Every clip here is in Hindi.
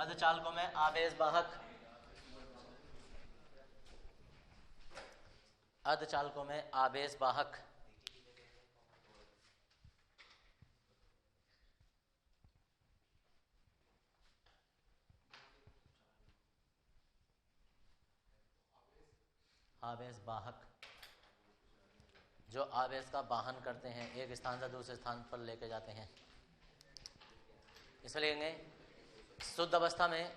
अर्धचालकों में आवेश वाहक, अर्धचालकों में आवेश वाहक आवेश वाहक जो आवेश का वाहन करते हैं, एक स्थान से दूसरे स्थान पर लेके जाते हैं। इसमें लेंगे शुद्ध अवस्था में,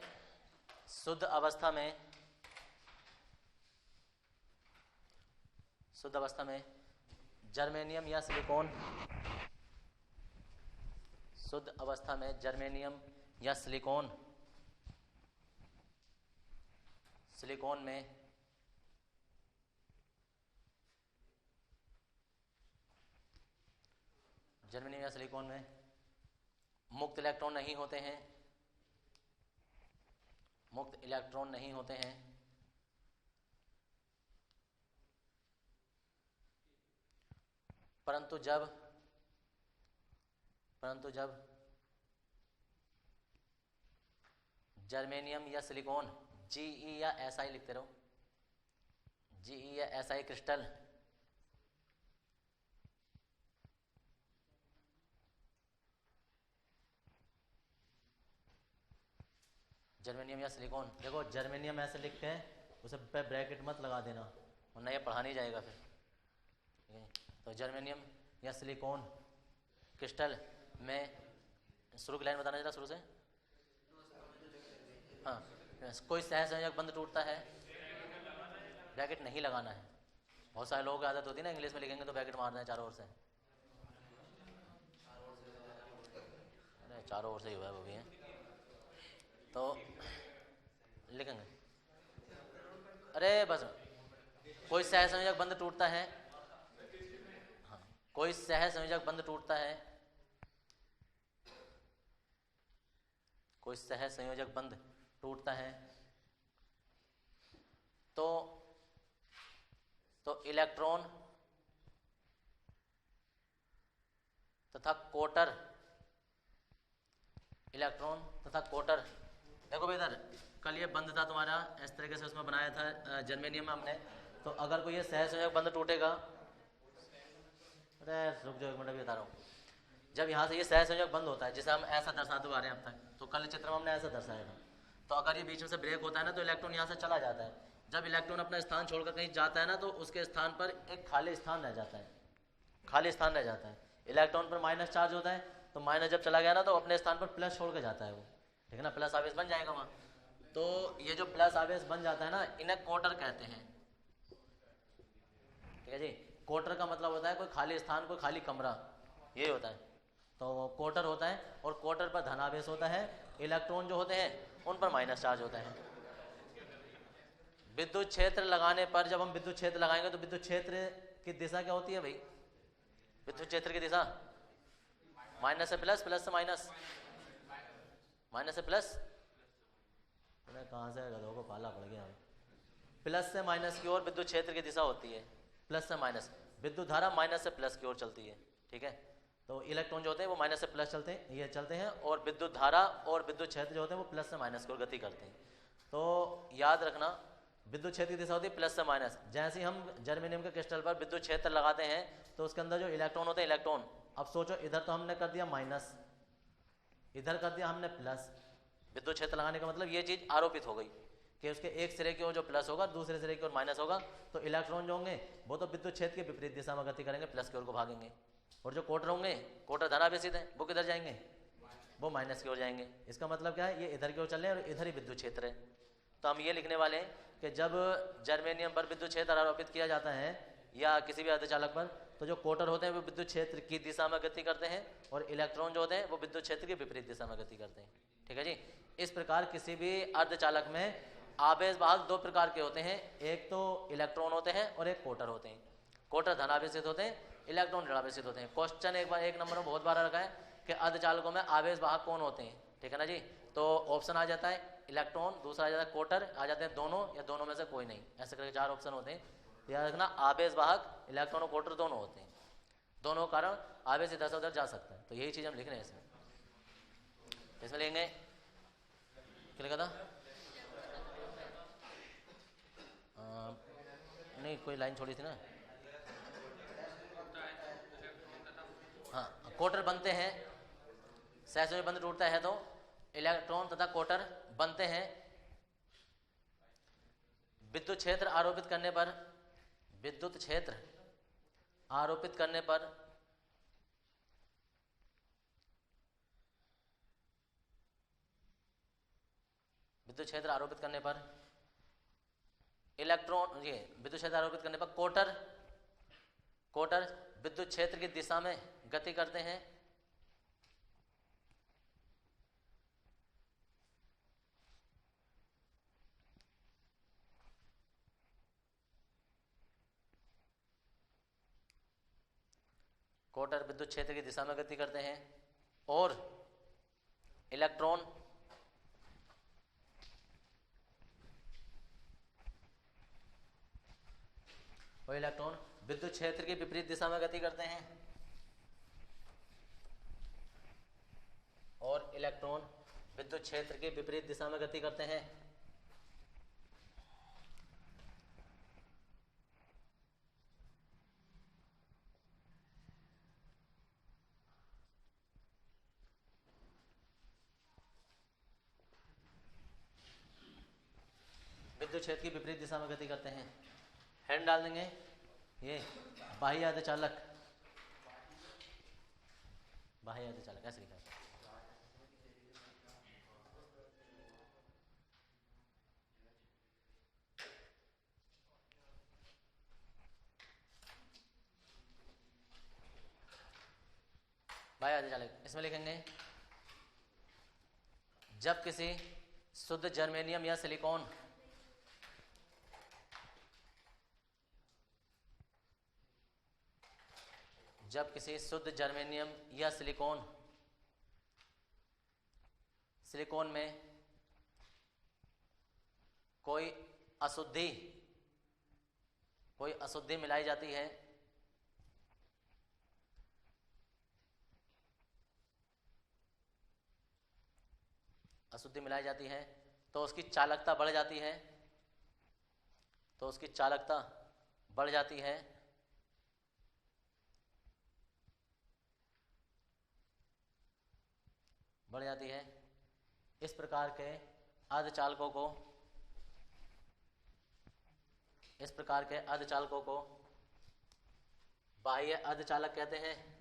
शुद्ध अवस्था में, शुद्ध अवस्था में जर्मेनियम या सिलिकॉन, शुद्ध अवस्था में जर्मेनियम या सिलिकॉन, सिलिकॉन में जर्मेनियम या सिलिकॉन में मुक्त इलेक्ट्रॉन नहीं होते हैं, मुक्त इलेक्ट्रॉन नहीं होते हैं, परंतु जब जर्मेनियम या सिलिकॉन Ge या Si लिखते रहो, Ge या Si क्रिस्टल जर्मेनियम या सिलिकॉन, देखो जर्मेनियम ऐसे लिखते हैं, उसे पे ब्रैकेट मत लगा देना वरना ये पढ़ा नहीं जाएगा फिर, ठीक है। तो जर्मेनियम या सिलिकॉन क्रिस्टल में, शुरू की लाइन बताना जरा शुरू से। हाँ, कोई सहसंयोजक बंध टूटता है, ब्रैकेट नहीं लगाना है। बहुत सारे लोगों की आदत होती है ना, इंग्लिश में लिखेंगे तो ब्रैकेट मारना है चारों ओर से, अरे चारों ओर से ही हुआ है वो भी है, तो लिखेंगे, अरे बस कोई सहसंयोजक बंध टूटता है, हाँ, कोई सहसंयोजक बंध टूटता है, कोई सहसंयोजक बंध टूटता है तो इलेक्ट्रॉन तथा कोटर, इलेक्ट्रॉन तथा कोटर, देखो भाई इधर कल ये बंद था तुम्हारा, इस तरीके से उसमें बनाया था जर्मेनियम में हमने, तो अगर कोई ये सहसंयोजक बंध टूटेगा, अरे रुक जाओ एक मिनट, अभी बता रहा हूँ। जब यहाँ से ये सहसंयोजक बंद होता है, जिसे हम ऐसा दर्शाते आ रहे हैं अब तक, तो कल चित्र में हमने ऐसा दर्शाया था, तो अगर ये बीच में से ब्रेक होता है ना तो इलेक्ट्रॉन यहाँ से चला जाता है। जब इलेक्ट्रॉन अपना स्थान छोड़कर कहीं जाता है ना तो उसके स्थान पर एक खाली स्थान रह जाता है, खाली स्थान रह जाता है। इलेक्ट्रॉन पर माइनस चार्ज होता है, तो माइनस जब चला गया ना तो अपने स्थान पर प्लस छोड़ के जाता है वो, ठीक है ना, प्लस आवेश बन जाएगा वहाँ। तो ये जो प्लस आवेश बन जाता है ना, इन्हें कोटर कहते हैं, ठीक है जी। कोटर का मतलब होता है कोई खाली स्थान, कोई खाली कमरा, ये होता है, तो कोटर होता है। और कोटर पर धनावेश होता है, इलेक्ट्रॉन जो होते हैं उन पर माइनस चार्ज होता है। विद्युत क्षेत्र लगाने पर, जब हम विद्युत क्षेत्र लगाएंगे तो विद्युत क्षेत्र की दिशा क्या होती है भाई, विद्युत क्षेत्र की दिशा माइनस से प्लस, प्लस से माइनस, माइनस से प्लस, कहाँ से गधों को पाला पड़ गया, प्लस से माइनस की ओर विद्युत क्षेत्र की दिशा होती है, प्लस से माइनस। विद्युत धारा माइनस से प्लस की ओर चलती है, ठीक है। तो इलेक्ट्रॉन जो होते हैं वो माइनस से प्लस चलते हैं, ये चलते हैं, और विद्युत धारा और विद्युत क्षेत्र जो होते हैं वो प्लस से माइनस की ओर गति करते हैं। तो याद रखना, विद्युत क्षेत्र की दिशा होती है प्लस से माइनस। जैसे हम जर्मेनियम के क्रिस्टल पर विद्युत क्षेत्र लगाते हैं तो उसके अंदर जो इलेक्ट्रॉन होते हैं, इलेक्ट्रॉन, अब सोचो इधर तो हमने कर दिया माइनस, इधर कर दिया हमने प्लस। विद्युत क्षेत्र लगाने का मतलब ये चीज आरोपित हो गई कि उसके एक सिरे की ओर जो प्लस होगा, दूसरे सिरे की ओर माइनस होगा, तो इलेक्ट्रॉन जो होंगे वो तो विद्युत क्षेत्र के विपरीत दिशा में गति करेंगे, प्लस की ओर को भागेंगे। और जो कोटर होंगे, कोटर धनावेशित है, वो किधर जाएंगे, वो माइनस की ओर जाएंगे। इसका मतलब क्या है, ये इधर की ओर चल रहे हैं और इधर ही विद्युत क्षेत्र है। तो हम ये लिखने वाले हैं कि जब जर्मेनियम पर विद्युत क्षेत्र आरोपित किया जाता है या किसी भी अर्धचालक पर, तो जो कोटर होते हैं वो विद्युत क्षेत्र की दिशा में गति करते हैं और इलेक्ट्रॉन जो होते हैं वो विद्युत क्षेत्र के विपरीत दिशा में गति करते हैं, ठीक है जी। इस प्रकार किसी भी अर्धचालक में आवेश वाहक दो प्रकार के होते हैं, एक तो इलेक्ट्रॉन होते हैं और एक कोटर होते हैं। कोटर धनावेशित होते हैं, इलेक्ट्रॉन ऋणावेशित होते हैं। क्वेश्चन एक बार एक नंबर में बहुत बार रखा है कि अर्धचालकों में आवेश वाहक कौन होते हैं, ठीक है ना जी। तो ऑप्शन आ जाता है इलेक्ट्रॉन, दूसरा आ जाता है कोटर, आ जाते हैं दोनों या दोनों में से कोई नहीं, ऐसे करके चार ऑप्शन होते हैं। याद रखना, आवेश वाहक इलेक्ट्रॉन और कोटर दोनों होते हैं, दोनों कारण आवेश इधर से उधर जा सकता है। तो यही चीज हम लिख रहे हैं इसमें लेंगे क्या लिखा था? नहीं, कोई लाइन छोड़ी थी ना। हाँ, कोटर बनते हैं, सहसंयोजक बंध टूटता है तो इलेक्ट्रॉन तथा कोटर बनते हैं। विद्युत क्षेत्र आरोपित करने पर, विद्युत क्षेत्र आरोपित करने पर विद्युत क्षेत्र आरोपित करने पर इलेक्ट्रॉन, ये विद्युत क्षेत्र आरोपित करने पर कोटर विद्युत क्षेत्र की दिशा में गति करते हैं। कोटर विद्युत क्षेत्र की दिशा में गति करते हैं और इलेक्ट्रॉन विद्युत क्षेत्र की विपरीत दिशा में गति करते हैं और इलेक्ट्रॉन विद्युत क्षेत्र की विपरीत दिशा में गति करते हैं। विद्युत क्षेत्र की विपरीत दिशा में गति करते हैं। हैंड डाल देंगे। ये बाह्य अर्धचालक, बाह्य अर्धचालक ऐसे लिखा है। बाह्य अर्धचालक इसमें लिखेंगे जब किसी शुद्ध जर्मेनियम या सिलिकॉन या सिलिकॉन में कोई अशुद्धि मिलाई जाती है तो उसकी चालकता बढ़ जाती है, इस प्रकार के अर्धचालकों को बाह्य अर्धचालक कहते हैं।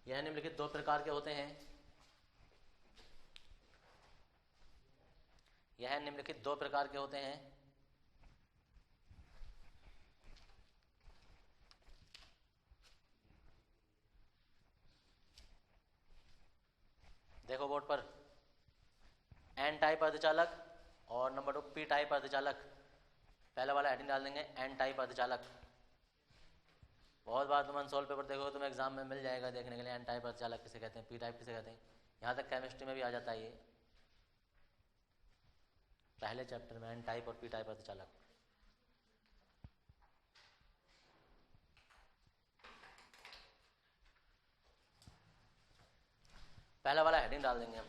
यह निम्नलिखित दो प्रकार के होते हैं। देखो बोर्ड पर, एन टाइप अर्धचालक और नंबर 2 पी टाइप अर्धचालक। पहला वाला हेडिंग डाल देंगे एन टाइप अर्धचालक। बहुत बार तुम अनसोल्व पेपर देखोगे, तुम एग्जाम में मिल जाएगा देखने के लिए एन टाइप अर्धचालक किसे कहते हैं, पी टाइप किसे कहते हैं। यहाँ तक केमिस्ट्री में भी आ जाता है ये, पहले चैप्टर में एन टाइप और पी टाइप अर्धचालक। पहला वाला हेडिंग डाल देंगे हम।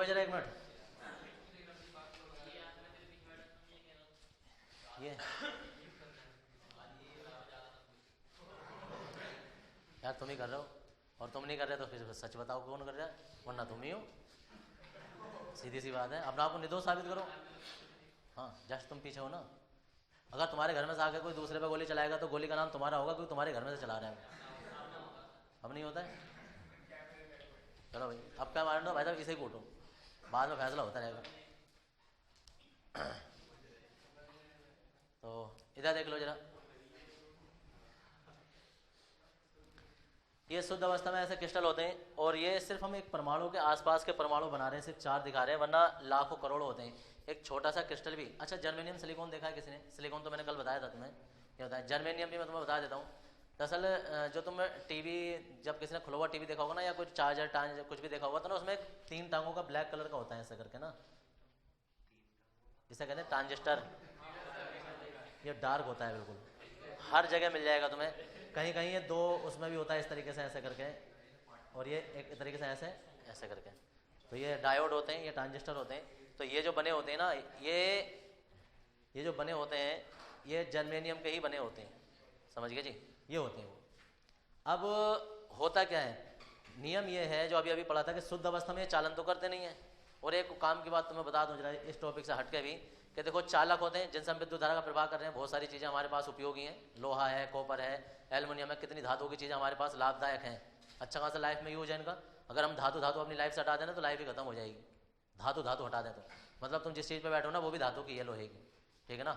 जरा एक मिनट, ये यार तुम ही कर रहे हो और तुम नहीं कर रहे तो फिर सच बताओ कौन कर रहा है, वरना तुम ही हो। सीधी सी बात है, अपना आपको निर्दोष साबित करो। हाँ, जस्ट तुम पीछे हो ना, अगर तुम्हारे घर में से आकर कोई दूसरे पे गोली चलाएगा तो गोली का नाम तुम्हारा होगा, क्योंकि तुम्हारे घर में से चला रहा है। अब नहीं होता है। चलो भाई, अब क्या मारना भाई साहब, इसे कूटो, बाद में फैसला होता रहेगा। तो इधर देख लो जरा, ये शुद्ध अवस्था में ऐसे क्रिस्टल होते हैं, और ये सिर्फ हम एक परमाणु के आसपास के परमाणु बना रहे हैं, सिर्फ 4 दिखा रहे हैं, वरना लाखों करोड़ों होते हैं। एक छोटा सा क्रिस्टल भी, अच्छा जर्मेनियम सिलिकॉन देखा है किसी ने? सिलिकॉन तो मैंने कल बताया था तुम्हें, ये होता है। जर्मेनियम भी मैं तुम्हें बता देता हूँ। दरअसल जो तुम टीवी, जब किसी ने खुला हुआ टीवी देखा होगा ना, या कुछ चार्जर टांज कुछ भी देखा होगा, तो ना उसमें 3 टांगों का ब्लैक कलर का होता है ऐसा करके ना, जिसे कहते हैं ट्रांजिस्टर। ये डार्क होता है बिल्कुल, हर जगह मिल जाएगा तुम्हें, कहीं कहीं ये 2 उसमें भी होता है इस तरीके से ऐसे करके, और ये एक तरीके से ऐसे ऐसे करके। तो ये डायोड होते हैं, ये ट्रांजिस्टर होते हैं। तो ये जो बने होते हैं ना, ये जो बने होते हैं, ये जर्मेनियम के ही बने होते हैं, समझ गए जी, ये होते हैं वो। अब होता क्या है, नियम ये है जो अभी अभी पढ़ा था कि शुद्ध अवस्था में ये चालन तो करते नहीं है। और एक काम की बात तुम्हें बता दूं जरा इस टॉपिक से हटके भी, कि देखो चालक होते हैं जिनसे हम विद्युत धारा का प्रवाह कर रहे हैं, बहुत सारी चीज़ें हमारे पास उपयोगी हैं, लोहा है, कॉपर है, एल्युमिनियम है, कितनी धातु की चीज़ें हमारे पास लाभदायक हैं, अच्छा खासा लाइफ में यूज है इनका। अगर हम धातु अपनी लाइफ से हटा देना तो लाइफ ही खत्म हो जाएगी। धातु हटा दें तो मतलब तुम जिस चीज़ पे बैठो ना वो भी धातु की है, लोहे की, ठीक है ना।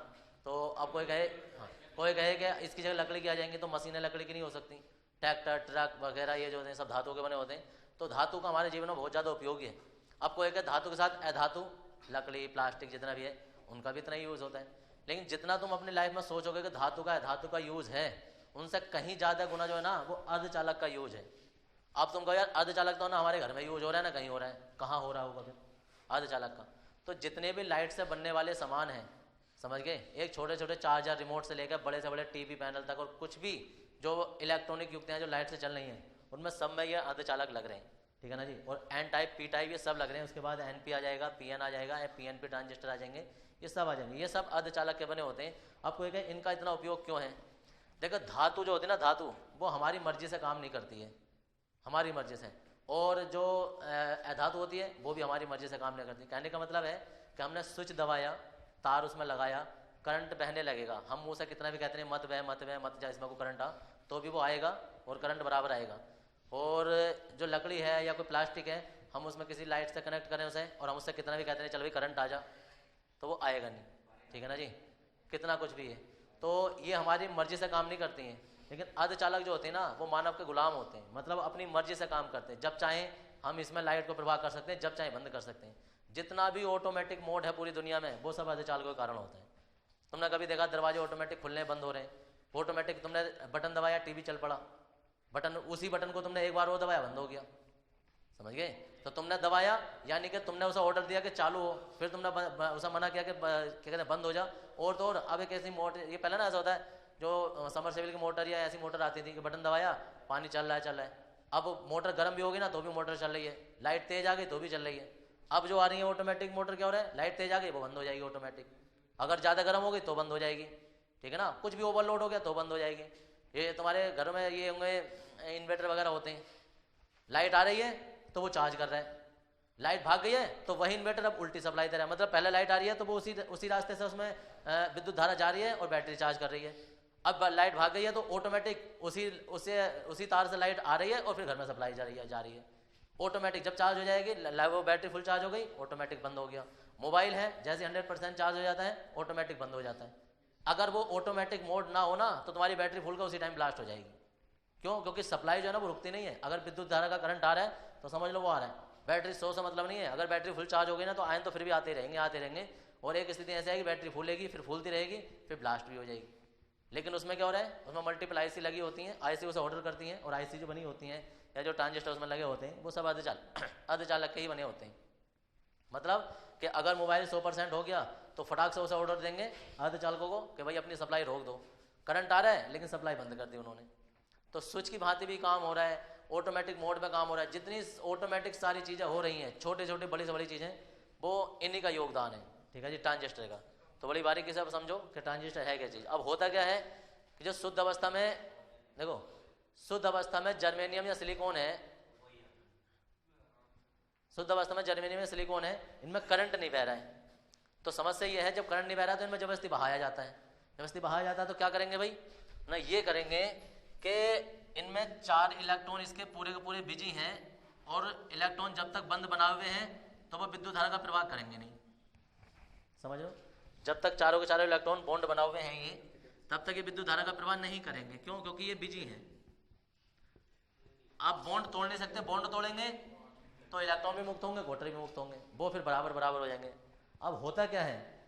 तो अब कोई कहे, हाँ, कोई कहे कि इसकी जगह लकड़ी की आ जाएंगी, तो मशीनें लकड़ी की नहीं हो सकती, ट्रैक्टर ट्रक वगैरह ये जो होते हैं सब धातु के बने होते हैं। तो धातु का हमारे जीवन में बहुत ज़्यादा उपयोगी है। अब कोई कहे धातु के साथ अधातु, लकड़ी प्लास्टिक जितना भी है उनका भी इतना ही यूज़ होता है। लेकिन जितना तुम अपनी लाइफ में सोचोगे कि धातु का यूज़ है, उनसे कहीं ज़्यादा गुना जो है ना वो अर्धचालक का यूज है। अब तुम कहो यार अर्धचालक तो ना हमारे घर में यूज हो रहा है ना कहीं हो रहा है, कहाँ हो रहा होगा फिर अर्धचालक का? तो जितने भी लाइट से बनने वाले सामान हैं, समझ गए, एक छोटे छोटे चार्जर रिमोट से लेकर बड़े से बड़े टीवी पैनल तक, और कुछ भी जो इलेक्ट्रॉनिक युक्त हैं जो लाइट से चल रही हैं, उनमें सब में ये अर्धचालक लग रहे हैं, ठीक है ना जी। और एन टाइप पी टाइप ये सब लग रहे हैं, उसके बाद एनपी आ जाएगा, पीएन आ जाएगा, पीएनपी ट्रांजिस्टर आ जाएंगे, ये सब आ जाएंगे, ये सब अर्धचालक के बने होते हैं। आपको एक इनका इतना उपयोग क्यों है? देखो धातु जो होती है ना, धातु वो हमारी मर्जी से काम नहीं करती है, हमारी मर्जी से, और जो अधातु होती है वो भी हमारी मर्जी से काम नहीं करती। कहने का मतलब है कि हमने स्विच दबाया, तार उसमें लगाया, करंट बहने लगेगा, हम मुँह से कितना भी कहते हैं मत बह मत बह मत जा, इसमें को करंट आ, तो भी वो आएगा और करंट बराबर आएगा। और जो लकड़ी है या कोई प्लास्टिक है, हम उसमें किसी लाइट से कनेक्ट करें उसे, और हम उससे कितना भी कहते हैं चल भाई करंट आ जा, तो वो आएगा नहीं, ठीक है ना जी, कितना कुछ भी है। तो ये हमारी मर्जी से काम नहीं करती हैं। लेकिन अर्धचालक जो होते हैं ना वो मानव के गुलाम होते हैं, मतलब अपनी मर्जी से काम करते हैं, जब चाहें हम इसमें लाइट को प्रवाह कर सकते हैं, जब चाहें बंद कर सकते हैं। जितना भी ऑटोमेटिक मोड है पूरी दुनिया में वो सब अर्धचालकों के कारण होता है। तुमने कभी देखा दरवाजे ऑटोमेटिक खुलने बंद हो रहे हैं, ऑटोमेटिक तुमने बटन दबाया टीवी चल पड़ा, बटन उसी बटन को तुमने एक बार वो दबाया बंद हो गया, समझ गए। तो तुमने दबाया यानी कि तुमने उसे ऑर्डर दिया कि चालू हो, फिर तुमने उसे मना किया कि क्या कहते हैं बंद हो जा, और तो और अब एक ऐसी मोटर, ये पहले ना ऐसा होता है जो समरसेबल की मोटर या ऐसी मोटर आती थी कि बटन दबाया पानी चल रहा है, अब मोटर गर्म भी होगी ना तो भी मोटर चल रही है, लाइट तेज आ गई तो भी चल रही है। अब जो आ रही है ऑटोमेटिक मोटर क्या हो रहा है, लाइट तेज आ गई वो बंद हो जाएगी ऑटोमेटिक, अगर ज़्यादा गर्म हो गई तो बंद हो जाएगी, ठीक है ना, कुछ भी ओवरलोड हो गया तो बंद हो जाएगी। ये तुम्हारे घर में ये होंगे इन्वर्टर वगैरह होते हैं, लाइट आ रही है तो वो चार्ज कर रहा है, लाइट भाग गई है तो वही इन्वर्टर अब उल्टी सप्लाई दे रहा है, मतलब पहले लाइट आ रही है तो वो उसी रास्ते से उसमें विद्युत धारा जा रही है और बैटरी चार्ज कर रही है। अब लाइट भाग गई है तो ऑटोमेटिक उसी तार से लाइट आ रही है और फिर घर में सप्लाई जा रही है ऑटोमेटिक। जब चार्ज हो जाएगी वो बैटरी फुल चार्ज हो गई, ऑटोमेटिक बंद हो गया। मोबाइल है जैसे 100% चार्ज हो जाता है ऑटोमेटिक बंद हो जाता है। अगर वो ऑटोमेटिक मोड ना हो ना तो तुम्हारी बैटरी फुल का उसी टाइम ब्लास्ट हो जाएगी। क्यों? क्योंकि सप्लाई जो है ना वो रुकती नहीं है। अगर विद्युत धारा का करंट आ रहा है तो समझ लो वो आ रहा है, बैटरी 100 से मतलब नहीं है। अगर बैटरी फुल चार्ज हो गई ना तो आयन तो फिर भी आते रहेंगे और एक स्थिति ऐसी है कि बैटरी फूलेगी, फिर फूलती रहेगी, फिर ब्लास्ट भी हो जाएगी। लेकिन उसमें क्या हो रहा है, उसमें मल्टीपल आईसी लगी होती हैं, आईसी उसे ऑर्डर करती हैं और आईसी जो बनी होती हैं या जो ट्रांजिस्टर उसमें लगे होते हैं वो सब अर्धचालक के ही बने होते हैं। मतलब कि अगर मोबाइल 100% हो गया तो फटाक से उसे ऑर्डर देंगे अर्धचालकों को कि भाई अपनी सप्लाई रोक दो, करंट आ रहा है लेकिन सप्लाई बंद कर दी उन्होंने। तो स्विच की भांति भी काम हो रहा है, ऑटोमेटिक मोड में काम हो रहा है। जितनी ऑटोमेटिक सारी चीज़ें हो रही हैं, छोटे छोटे बड़ी से बड़ी चीज़ें, वो इन्हीं का योगदान है, ठीक है जी, ट्रांजिस्टर का। तो बड़ी बारीकी से अब समझो कि ट्रांजिस्टर है क्या चीज़। अब होता क्या है कि जो शुद्ध अवस्था में, देखो शुद्ध अवस्था में जर्मेनियम या सिलिकॉन है, शुद्ध अवस्था में जर्मेनियम या सिलिकॉन है, इनमें करंट नहीं बह रहा है। तो समस्या ये है जब करंट नहीं बह रहा है तो इनमें जबरदस्ती बहाया जाता है। व्यवस्थित बाहर जाता है तो क्या करेंगे भाई ना, ये करेंगे कि इनमें 4 इलेक्ट्रॉन इसके पूरे के पूरे बिजी हैं और इलेक्ट्रॉन जब तक बंद बनाए हुए हैं तो वो विद्युत धारा का प्रवाह करेंगे नहीं। समझ लो, जब तक चारों के चारों इलेक्ट्रॉन बॉन्ड बनाए हुए हैं ये, तब तक ये विद्युत धारा का प्रवाह नहीं करेंगे। क्यों? क्योंकि ये बिजी हैं। आप बॉन्ड तोड़ नहीं सकते, बॉन्ड तोड़ेंगे तो इलेक्ट्रॉन भी मुक्त होंगे, क्वार्टर भी मुक्त होंगे, वो फिर बराबर बराबर हो जाएंगे। अब होता क्या है,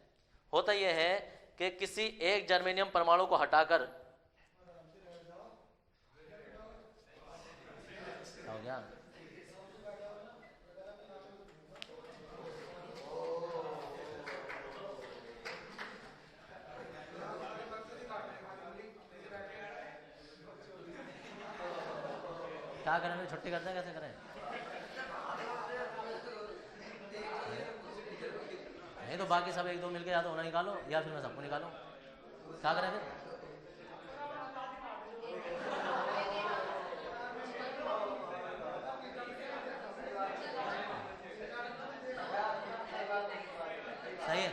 होता यह है कि किसी एक जर्मेनियम परमाणु को हटाकर हो गया, क्या करें, छुट्टी करते हैं, कैसे करें? नहीं तो बाकी सब एक दो मिलके या तो उन्हें निकालो या फिर मैं सबको निकालो, क्या करें फिर? सही है,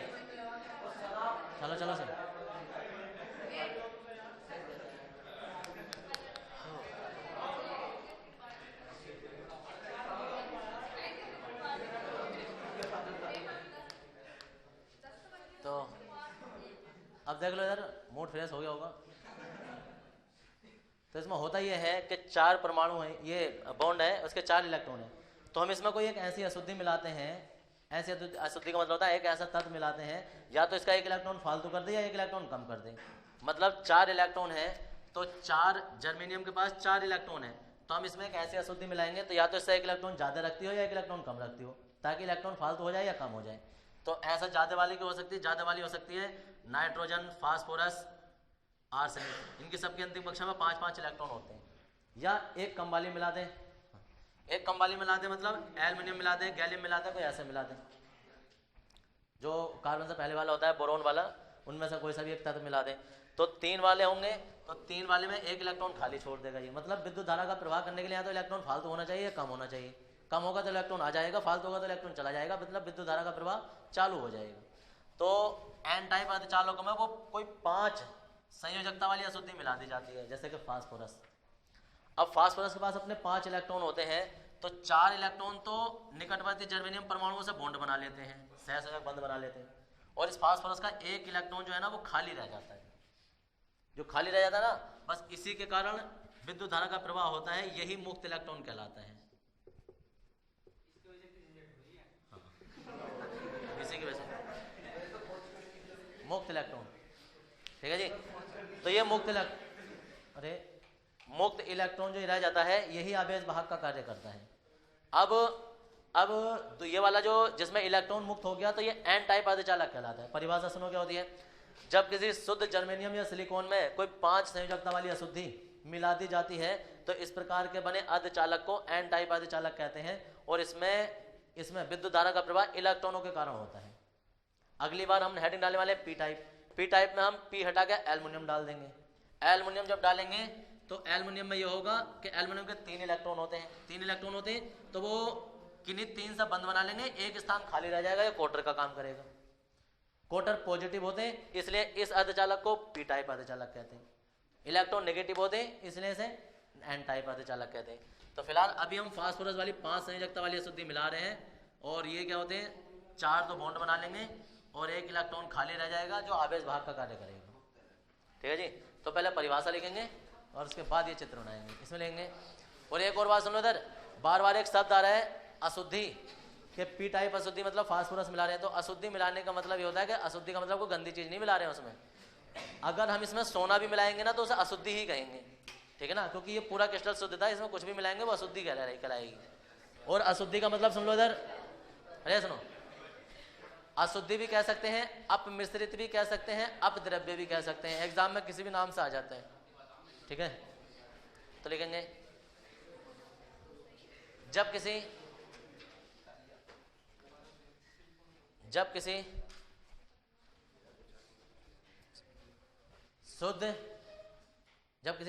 चलो चलो सही। तो अब देख लो इधर, मूड फ्रेश हो गया होगा। तो इसमें होता यह है कि 4 परमाणु हैं, ये बॉन्ड है, उसके 4 इलेक्ट्रॉन है। तो हम इसमें कोई एक ऐसी अशुद्धि मिलाते हैं, ऐसी अशुद्धि का मतलब होता है एक ऐसा तत्व मिलाते हैं, या तो इसका एक इलेक्ट्रॉन फालतू कर दे या एक इलेक्ट्रॉन कम कर दे। मतलब 4 इलेक्ट्रॉन है तो 4 जर्मेनियम के पास 4 इलेक्ट्रॉन है, तो हम इसमें एक ऐसी अशुद्धि मिलाएंगे तो या तो इससे एक इलेक्ट्रॉन ज़्यादा रखती हो या एक इलेक्ट्रॉन कम रखती हो, ताकि इलेक्ट्रॉन फालतू हो जाए या कम हो जाए। तो ऐसा ज़्यादा वाली की हो सकती है, ज़्यादा वाली हो सकती है नाइट्रोजन, फास्फोरस, आर्सेनिक, इनकी सबकी अंतिम कक्षा में 5-5 इलेक्ट्रॉन होते हैं। या एक कम वाली मिला दें, एक कम वाली मिला दें मतलब एल्युमिनियम मिला दें, गैलियम मिला दें, कोई ऐसे मिला दें। जो कार्बन से पहले वाला होता है बोरोन वाला, उनमें से कोई सा भी एक तत्व मिला दें। तो 3 वाले होंगे तो 3 वाले में एक इलेक्ट्रॉन खाली छोड़ देगा ये। मतलब विद्युत धारा का प्रवाह करने के लिए या तो इलेक्ट्रॉन फालतू होना चाहिए या कम होना चाहिए। कम होगा तो इलेक्ट्रॉन आ जाएगा, फालतू होगा तो इलेक्ट्रॉन चला जाएगा, मतलब विद्युत धारा का प्रवाह चालू हो जाएगा। तो एन टाइप अर्धचालकों में वो कोई 5 संयोजकता वाली अशुद्धि मिला दी जाती है, जैसे कि फास्फोरस। अब फास्फोरस के पास अपने 5 इलेक्ट्रॉन होते हैं, तो 4 इलेक्ट्रॉन तो निकटवर्ती जर्मेनियम परमाणुओं से बॉन्ड बना लेते हैं, सहसंयोजक बंध बना लेते हैं, और इस फास्फोरस का एक इलेक्ट्रॉन जो है ना वो खाली रह जाता है। जो खाली रह जाता है ना, बस इसी के कारण विद्युत धारा का प्रवाह होता है, यही मुक्त इलेक्ट्रॉन कहलाता है। इसी की वजह से मुक्त इलेक्ट्रॉन, ठीक है जी। तो ये मुक्त इलेक्ट्रॉन जो रह जाता है, यही आवेश वाहक का कार्य करता है। अब तो ये वाला जो जिसमें इलेक्ट्रॉन मुक्त हो गया, तो ये एन टाइप अर्धचालक कहलाता है। परिभाषा सुनो क्या होती है, जब किसी शुद्ध जर्मेनियम या सिलिकॉन में कोई 5 संयोजकता वाली अशुद्धि मिला दी जाती है, तो इस प्रकार के बने अर्धचालक को एन टाइप अर्धचालक कहते हैं, और इसमें विद्युत धारा का प्रवाह इलेक्ट्रॉनों के कारण होता है। अगली बार हम हेडिंग डालने वाले पी टाइप। पी टाइप में हम पी हटा के एल्युमिनियम डाल देंगे। एल्युमिनियम जब डालेंगे तो एल्युमिनियम में ये होगा कि एल्युमिनियम के 3 इलेक्ट्रॉन होते हैं, 3 इलेक्ट्रॉन होते हैं, तो वो किन्हीं 3 से बंद बना लेंगे, एक स्थान खाली रह जाएगा, ये क्वार्टर का काम करेगा। क्वार्टर पॉजिटिव होते हैं, इसलिए इस अर्धचालक को पी टाइप अर्धचालक कहते हैं। इलेक्ट्रॉन नेगेटिव होते हैं, इसलिए इसे एन टाइप अर्धचालक कहते हैं। तो फिलहाल अभी हम फास्फोरस वाली 5 संयोजकता वाली अशुद्धि मिला रहे हैं, और ये क्या होते हैं, 4 तो बॉन्ड बना लेंगे और एक इलेक्ट्रॉन खाली रह जाएगा जो आवेश वाहक का कार्य करेगा। ठीक है जी। तो पहले परिभाषा लिखेंगे और उसके बाद ये चित्र बनाएंगे, इसमें लेंगे। और एक और बात सुनो इधर, बार बार एक शब्द आ रहा है अशुद्धि के, पी टाइप अशुद्धि मतलब फास्फोरस मिला रहे हैं। तो अशुद्धि मिलाने का मतलब ये होता है कि अशुद्धि का मतलब कोई गंदी चीज नहीं मिला रहे हैं उसमें। अगर हम इसमें सोना भी मिलाएंगे ना तो उसे अशुद्धि ही कहेंगे, ठीक है ना, क्योंकि ये पूरा क्रिस्टल शुद्ध था, इसमें कुछ भी मिलाएंगे वो अशुद्धि कहलाएगी। और अशुद्धि का मतलब सुन लो इधर, अरे सुनो, अशुद्धि भी कह सकते हैं, अपमिश्रित भी कह सकते हैं, अपद्रव्य भी कह सकते हैं। एग्जाम में किसी भी नाम से आ जाते हैं, ठीक है। तो लिखेंगे जब किसी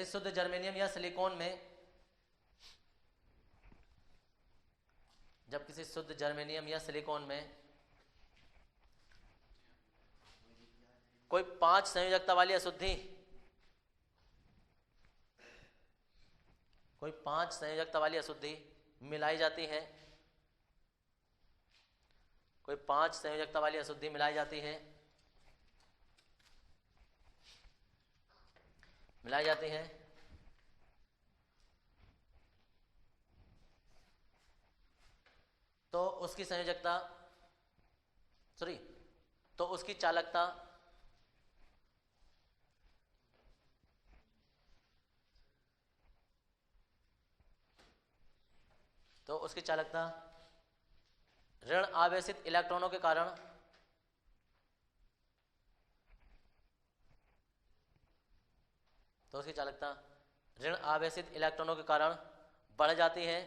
शुद्ध जर्मेनियम या सिलिकॉन में, जब किसी शुद्ध जर्मेनियम या सिलिकॉन में कोई 5 संयोजकता वाली अशुद्धि, कोई 5 संयोजकता वाली अशुद्धि मिलाई जाती है, कोई 5 संयोजकता वाली अशुद्धि मिलाई जाती है, मिलाई जाती है, तो उसकी संयोजकता तो उसकी चालकता ऋण आवेशित इलेक्ट्रॉनों के कारण ऋण आवेशित इलेक्ट्रॉनों के कारण बढ़ जाती है,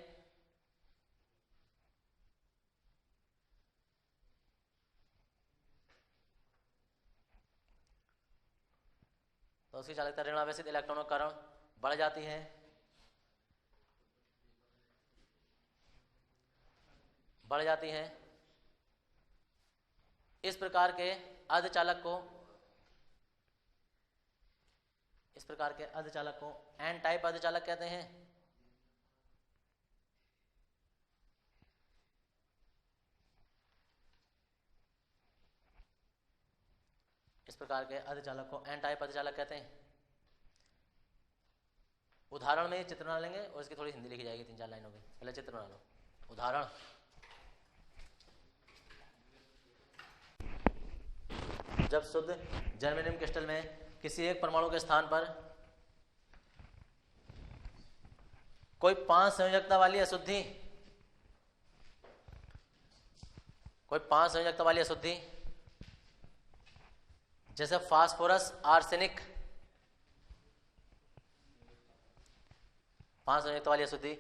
तो उसकी चालकता ऋण आवेशित इलेक्ट्रॉनों के कारण बढ़ जाती है, बढ़ जाती है। इस प्रकार के अर्धचालक को एन टाइप अर्धचालक कहते हैं। इस प्रकार के अर्धचालक को एन टाइप अर्धचालक कहते हैं। उदाहरण में चित्र बना लेंगे और इसकी थोड़ी हिंदी लिखी जाएगी 3-4 लाइनों की। पहले चित्र बना लो। उदाहरण, जब शुद्ध जर्मेनियम क्रिस्टल में किसी एक परमाणु के स्थान पर कोई 5 संयोजकता वाली अशुद्धि, जैसे फास्फोरस आर्सेनिक, 5 संयोजकता वाली अशुद्धि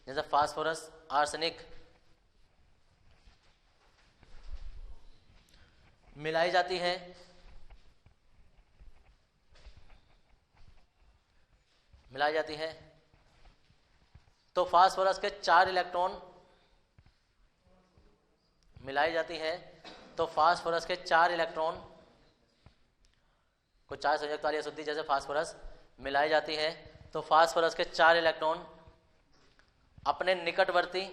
जैसे फास्फोरस आर्सेनिक मिलाई जाती है, तो फास्फोरस के 4 इलेक्ट्रॉन को 4 संयोजकता वाली अशुद्धि जैसे फास्फोरस मिलाई जाती है, तो फास्फोरस के 4 इलेक्ट्रॉन अपने निकटवर्ती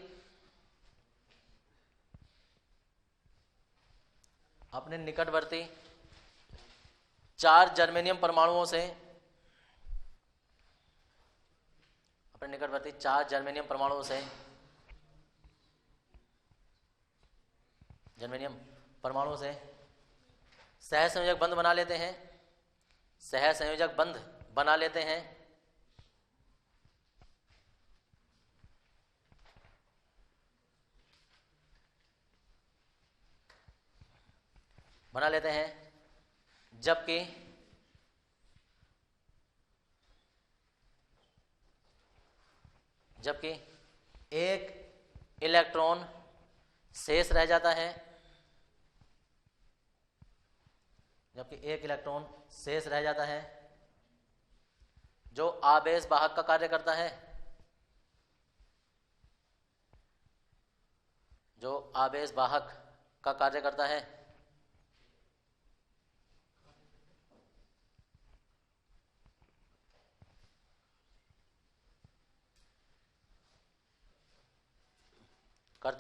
4 जर्मेनियम परमाणुओं से सहसंयोजक बंध बना लेते हैं, जबकि एक इलेक्ट्रॉन शेष रह जाता है, जो आवेश वाहक का कार्य करता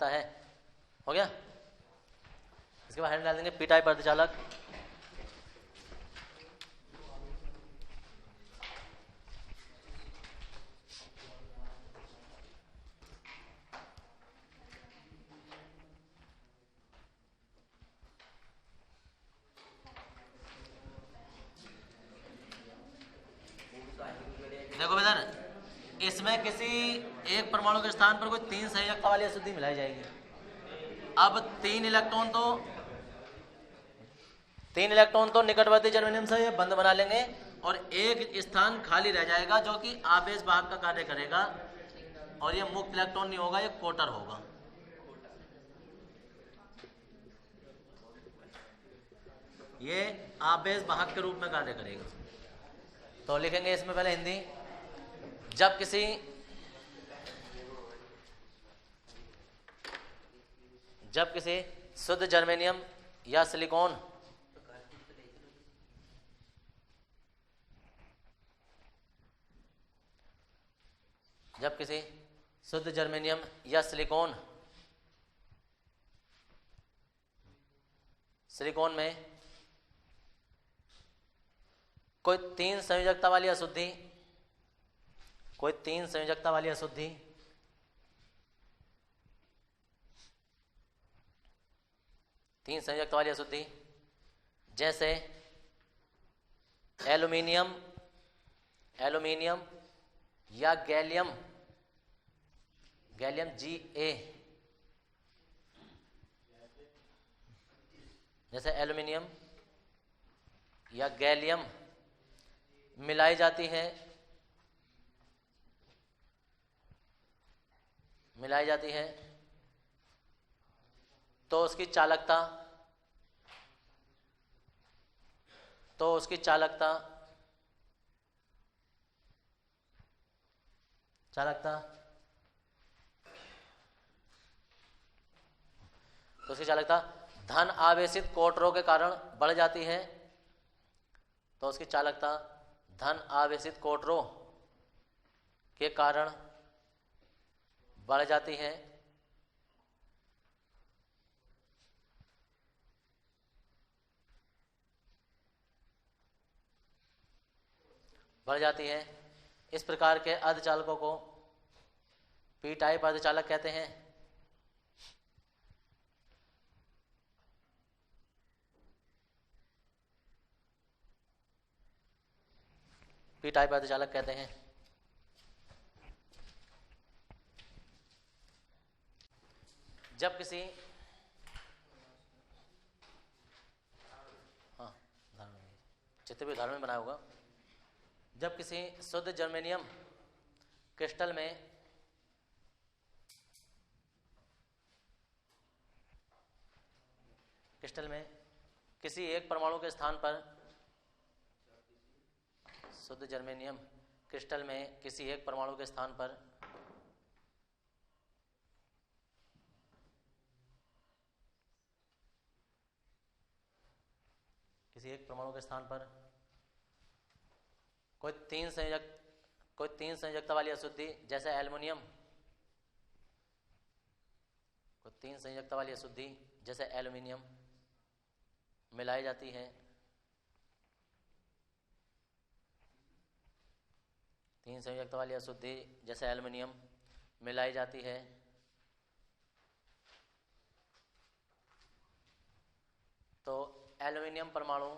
है, हो गया। इसके बाद डाल देंगे पी टाइप अर्धचालक। देखो बेटा, इसमें किसी एक परमाणु के स्थान पर कोई 3 संयोजकता वाली अशुद्धि मिलाई जाएगी। अब 3 इलेक्ट्रॉन तो निकटवर्ती जर्मेनियम से ये बंध बना लेंगे और एक स्थान खाली रह जाएगा जो कि आवेश वाहक का कार्य करेगा, और ये मुक्त इलेक्ट्रॉन नहीं होगा, ये कोटर होगा। ये आवेश वाहक के रूप में कार्य करेगा। तो लिखेंगे इसमें पहले हिंदी, जब किसी शुद्ध जर्मेनियम या सिलिकॉन जब किसी शुद्ध जर्मेनियम या सिलिकॉन में कोई तीन संयोजकता वाली अशुद्धि जैसे एल्यूमिनियम या गैलियम Ga, जैसे एल्यूमिनियम या गैलियम मिलाई जाती है तो उसकी चालकता धन आवेशित कोटरों के कारण बढ़ जाती है। तो उसकी चालकता धन आवेशित कोटरों के कारण बढ़ जाती है। इस प्रकार के अर्धचालकों को पी टाइप अर्धचालक कहते हैं। पी टाइप अर्धचालक कहते हैं। जब किसी चित्र भी उदाहरण में बनाया होगा। जब किसी शुद्ध जर्मेनियम क्रिस्टल में किसी एक परमाणु के स्थान पर शुद्ध जर्मेनियम क्रिस्टल में किसी एक परमाणु के स्थान पर कोई तीन संयोजकता वाली अशुद्धि जैसे एल्यूमिनियम मिलाई जाती है। तीन संयोजकता वाली अशुद्धि जैसे एल्यूमिनियम मिलाई जाती है तो एल्यूमिनियम परमाणु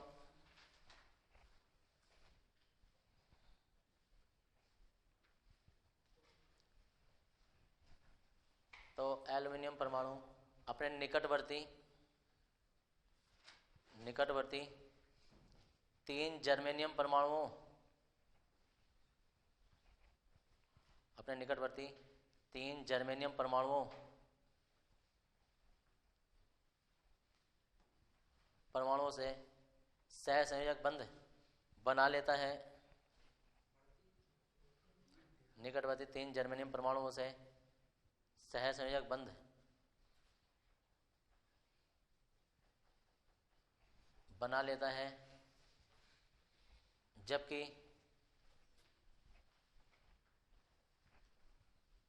अपने निकटवर्ती तीन जर्मेनियम परमाणुओं से सहसंयोजक बंध बना लेता है। निकटवर्ती तीन जर्मेनियम परमाणुओं से सहसंयोजक बंध बना लेता है, जबकि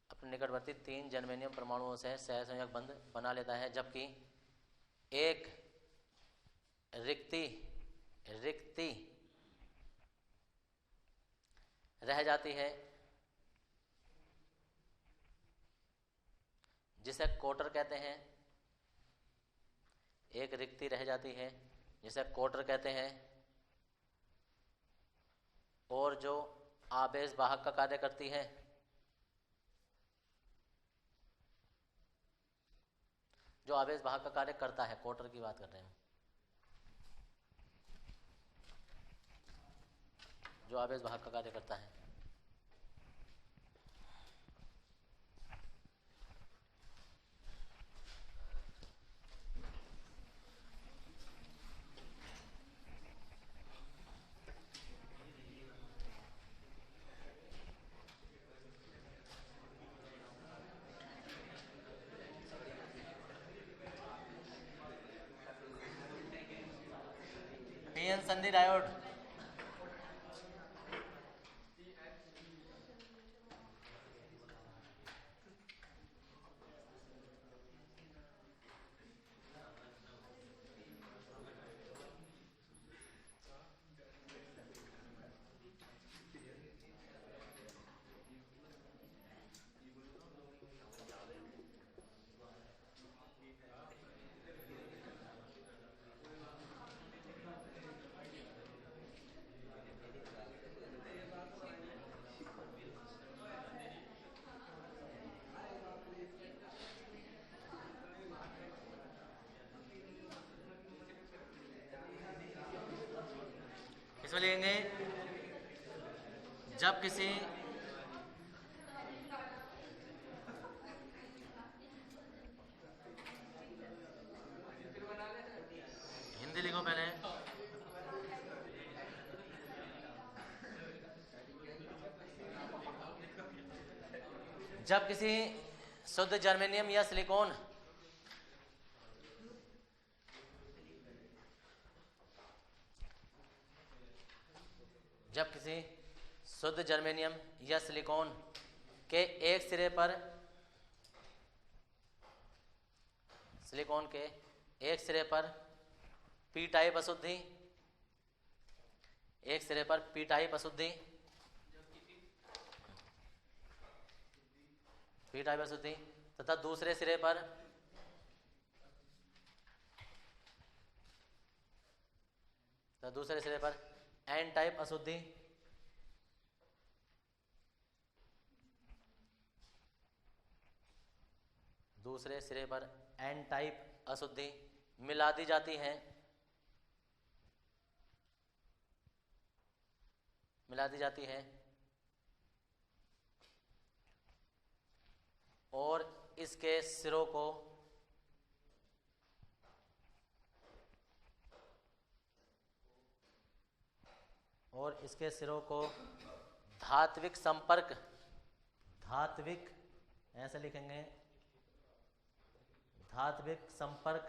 अपने निकटवर्ती तीन जर्मेनियम परमाणुओं से सहसंयोजक बंध बना लेता है, जबकि एक रिक्ति रह जाती है जिसे कोटर कहते हैं। एक रिक्ति रह जाती है जिसे कोटर कहते हैं और जो आवेश वाहक का कार्य करती है। जो आवेश वाहक का कार्य करता है, कोटर की बात कर रहे हैं। जो आवेश वाहक का कार्य करता है। पीएन संधि डायोड इसमें लिखेंगे जब किसी हिंदी लिखो पहले, जब किसी शुद्ध जर्मेनियम या सिलिकॉन जब किसी शुद्ध जर्मेनियम या सिलिकॉन के एक सिरे पर पी टाइप अशुद्धि, एक सिरे पर पी टाइप अशुद्धि तथा दूसरे सिरे पर एन टाइप अशुद्धि मिला दी जाती है और इसके सिरों को धात्विक ऐसे लिखेंगे, धात्विक संपर्क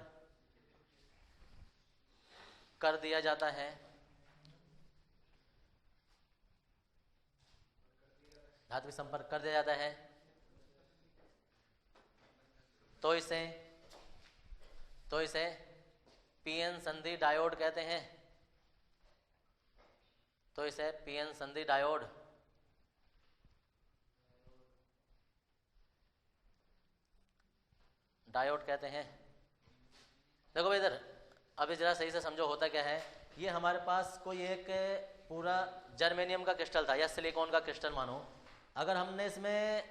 कर दिया जाता है। तो इसे पीएन संधि डायोड कहते हैं। कहते हैं। देखो भाई इधर अभी जरा सही से समझो होता क्या है। ये हमारे पास कोई एक पूरा जर्मेनियम का क्रिस्टल था या सिलिकॉन का क्रिस्टल मानो। अगर हमने इसमें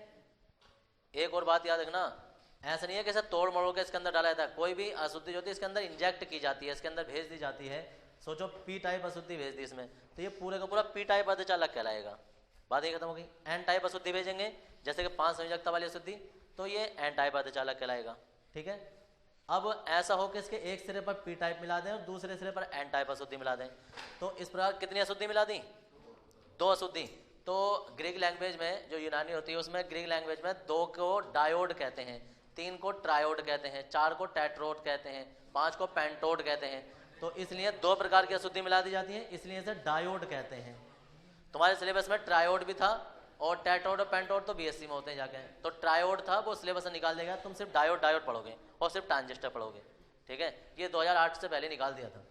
एक और बात याद रखना, ऐसा नहीं है कि ऐसा तोड़ मरोड़ के इसके अंदर डाला जाता है। कोई भी अशुद्धि जो होती है इसके अंदर इंजेक्ट की जाती है, इसके अंदर भेज दी जाती है। सोचो पी टाइप अशुद्धि भेज दी इसमें, तो ये पूरे का पूरा पी टाइप अर्धचालक कहलाएगा। बात ये खत्म हो गई। एन टाइप अशुद्धि भेजेंगे जैसे कि 5 संयोजकता वाली अशुद्धि, तो ये एन टाइप अर्धचालक कहलाएगा। ठीक है। अब ऐसा हो कि इसके एक सिरे पर पी टाइप मिला दें और दूसरे सिरे पर एन टाइप अशुद्धि मिला दें, तो इस प्रकार कितनी अशुद्धि मिला दी? 2 अशुद्धि। तो ग्रीक लैंग्वेज में जो यूनानी होती है उसमें ग्रीक लैंग्वेज में 2 को डायोड कहते हैं, 3 को ट्रायोड कहते हैं, 4 को टेट्रोड कहते हैं, 5 को पेंटोड कहते हैं। तो इसलिए 2 प्रकार की अशुद्धि मिला दी जाती है, इसलिए इसे डायोड कहते हैं। तुम्हारे सिलेबस में ट्रायोड भी था और टेट्रोड और पेंटोड तो बीएससी में होते हैं जाके। तो ट्रायोड था वो सिलेबस से निकाल देगा, तुम सिर्फ डायोड पढ़ोगे और सिर्फ ट्रांजिस्टर पढ़ोगे। ठीक है, ये 2008 से पहले निकाल दिया था।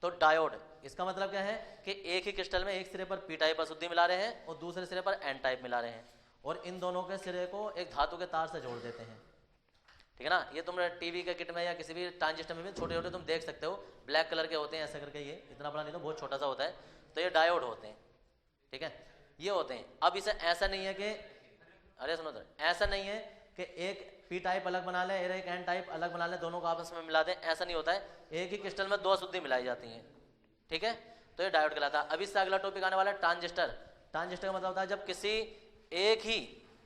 तो डायोड इसका मतलब क्या है कि एक ही क्रिस्टल में एक सिरे पर पी टाइप अशुद्धि मिला रहे हैं और दूसरे सिरे पर एन टाइप मिला रहे हैं और इन दोनों के सिरे को एक धातु के तार से जोड़ देते हैं। ठीक है ना। ये तुम टीवी के किट में या किसी भी ट्रांजिस्टर में भी छोटे छोटे तुम देख सकते हो, ब्लैक कलर के होते हैं ऐसा करके। ये इतना बड़ा नहीं तो बहुत छोटा सा होता है, तो ये डायोड होते हैं। ठीक है, ये होते हैं। अब इसे ऐसा नहीं है कि अरे सुनो तो, ऐसा नहीं है कि एक पी टाइप अलग बना ले और एक एन टाइप अलग बना ले, दोनों को आपस में मिला दें, ऐसा नहीं होता है। एक ही क्रिस्टल में 2 अशुद्धि मिलाई जाती हैं। ठीक है, तो ये डायोड कहलाता है। अभी से अगला टॉपिक आने वाला है ट्रांजिस्टर। ट्रांजिस्टर का मतलब होता है जब किसी एक ही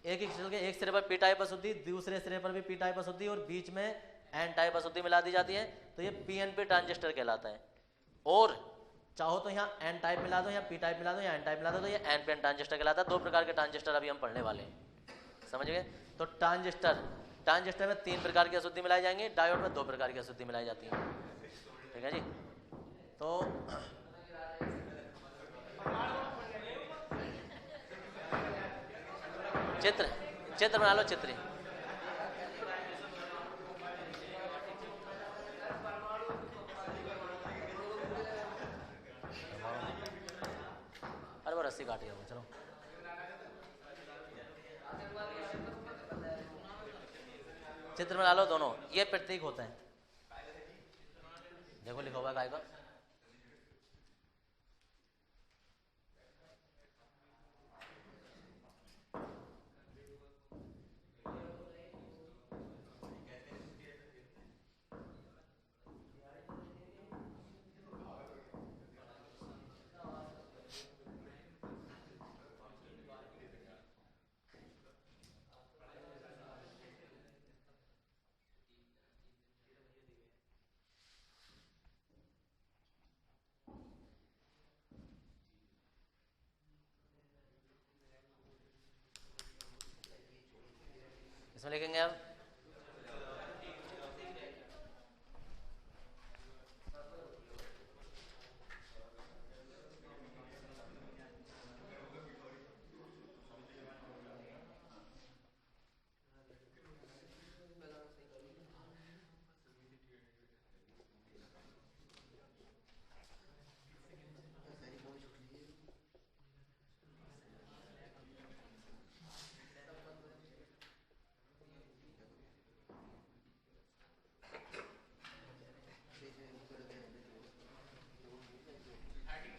क्रिस्टल के एक सिरे पर पी टाइप अशुद्धि, दूसरे सिरे पर भी पी टाइप अशुद्धि और बीच में एन टाइप अशुद्धि मिला दी जाती है, तो ये पीएनपी ट्रांजिस्टर कहलाता है। और चाहो तो यहाँ एन टाइप मिला दो या पी टाइप मिला दो या एन टाइप मिला दो, तो ये एनपीएन ट्रांजिस्टर कहलाता है। 2 प्रकार के ट्रांजिस्टर अभी हम पढ़ने वाले हैं, समझ गए। तो ट्रांजिस्टर में 3 प्रकार की अशुद्धि मिलाई जाएंगी, डायोड में 2 प्रकार की अशुद्धि मिलाई जाती है। ठीक है जी। तो चित्र बना लो, चित्र। अरे वो रस्सी काट गया, चलो। चित्र बना लो दोनों, ये प्रतीक होते हैं। देखो लिखा हुआ काय का, इसमें लिखेंगे अब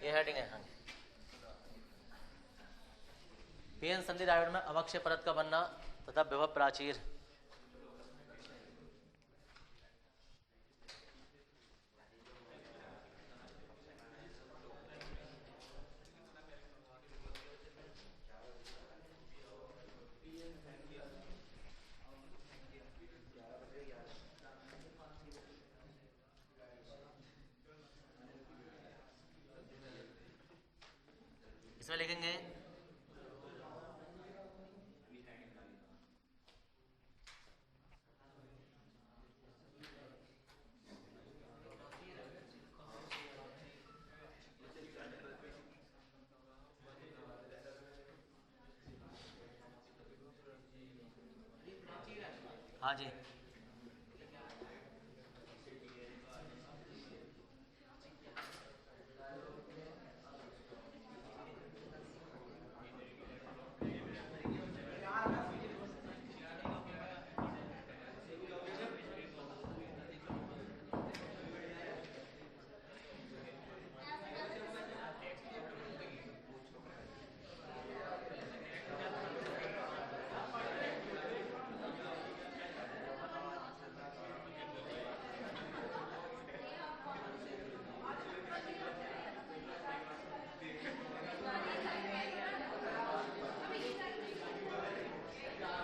ये हेडिंग है। हाँ, पीएन संधि डायोड में अवक्षय परत का बनना तथा विभव प्राचीर। इसमें लिखेंगे हाँ जी,